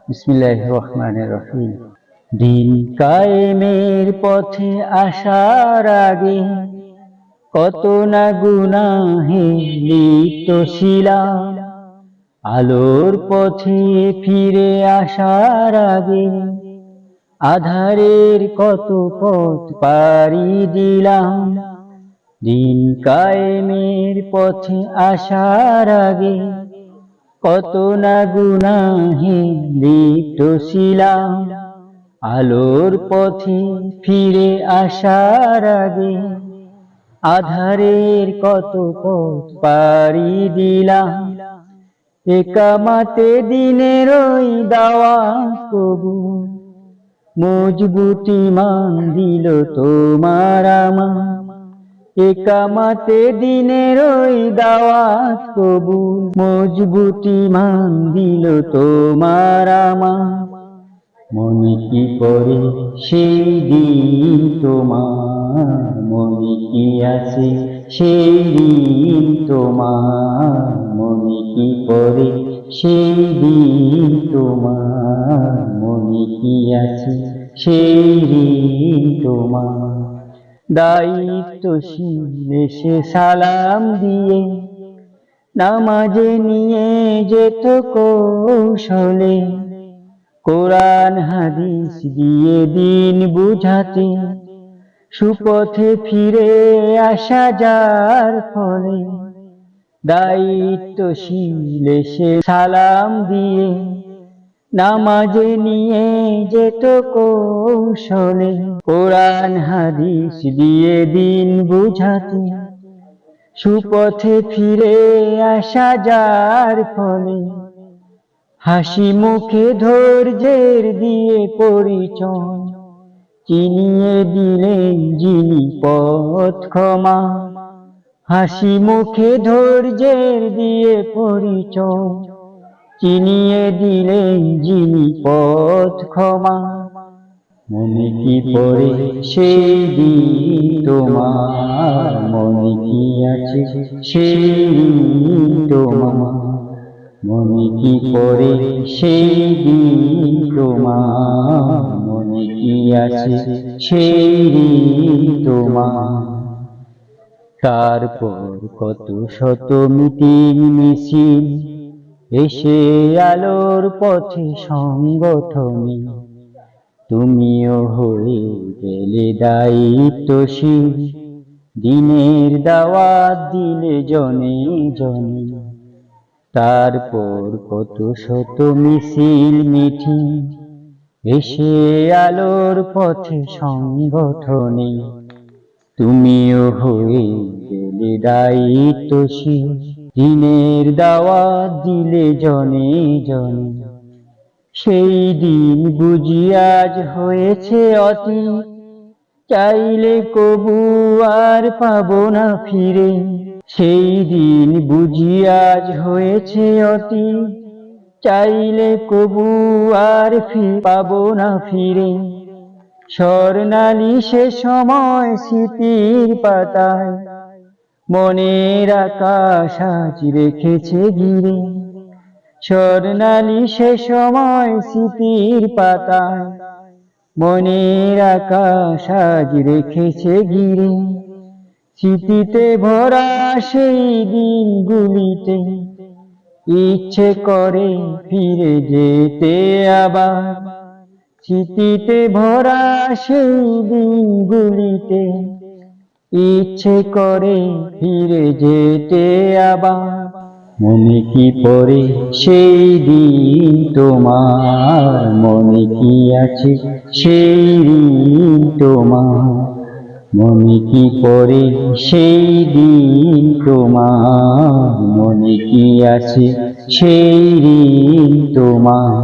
বিসমিল্লাহির রহমানির রহিম। দিন কায়েমের পথে আসার আগে কত না গুনাহে লিপ্ত ছিলাম। আলোর পথে ফিরে আসার আগে আধারের কত পথ পাড়ি দিলাম। দিন কায়েমের পথে আসার আগে কত না গুনাহে লিপ্ত ছিলাম। আলোর পথে ফিরে আসার আগে আধারের কত পথ পাড়ি দিলাম। একামাতে দিনের ওই দাওয়াত কবুল, মজবুতি মান দিল তোমার আমার। একামাতে দিনের ওই দাওয়াত কবুল, মজবুতি মান দিল তোমার আমার। মনে কি পড়ে সেই দিন তোমার, মনে কি আছে সেই দিন তোমার। মনে কি পড়ে সেই দিন তোমার, মনে কি আছে সেই দিন তোমার। দায়িত্বশীল এসে সালাম দিয়ে নামাজে নিয়ে যেত কৌশলে, কোরআন হাদিস দিয়ে দিন বুঝাতে সুপথে ফিরে আসা যার ফলে। দায়িত্বশীল এসে সালাম দিয়ে নামাজে নিয়ে যেত কৌশলে, কোরআন হাদিস দিয়ে দিন বুঝাতে সুপথে ফিরে আসা যার ফলে। হাসি মুখে ধৈর্যের দিয়ে পরিচয় চিনিয়ে দিলেন যিনি পথ ক্ষমা। হাসি মুখে ধৈর্যের দিয়ে পরিচয় চিনিয়ে দিলেন যিনি পথ ক্ষমা। মনে কি পড়ে সেই দিন তোমার, মনে কি আছে সেই দিন তোমার। মনে কি পড়ে সেই দিন তোমার, মনে কি আছে সেই দিন তোমার। তারপর কত শত মিটিং মিছিল এসে আলোর পথে সংগঠনে, তুমিও হয়ে গেলে দায়িত্বশীল, দিনের দাওয়াত দিলে জনে জনে। তারপর কত শত মিছিল মিটিং এসে আলোর পথে সংগঠনে, তুমিও হয়ে গেলে দায়িত্বশীল, দিনের দাওয়াত দিলে জনে জনে। সেই দিন বুঝি আজ হয়েছে অতীত, চাইলে কবু আর পাবো না ফিরে। সেই দিন বুঝি আজ হয়েছে অতীত, চাইলে কবু আর পাবো না ফিরে। স্বর্ণালী সে সময় স্মৃতির পাতায় মনের আকাশ আজ রেখেছে ঘিরে। স্বর্ণালী সে সময় স্মৃতির পাতায় মনের আকাশ আজ রেখেছে ঘিরে। স্মৃতিতে ভরা সেই দিনগুলিতে ইচ্ছে করে ফিরে যেতে আবার। স্মৃতিতে ভরা সেই দিনগুলিতে ইচ্ছে করে ফিরে যেতে আবার। মনে কি পড়ে সেই দিন তোমার, মনে কি আছে সেই দিন তোমার। মনে কি পড়ে সেই দিন তোমার, মনে কি আছে সেই দিন তোমার।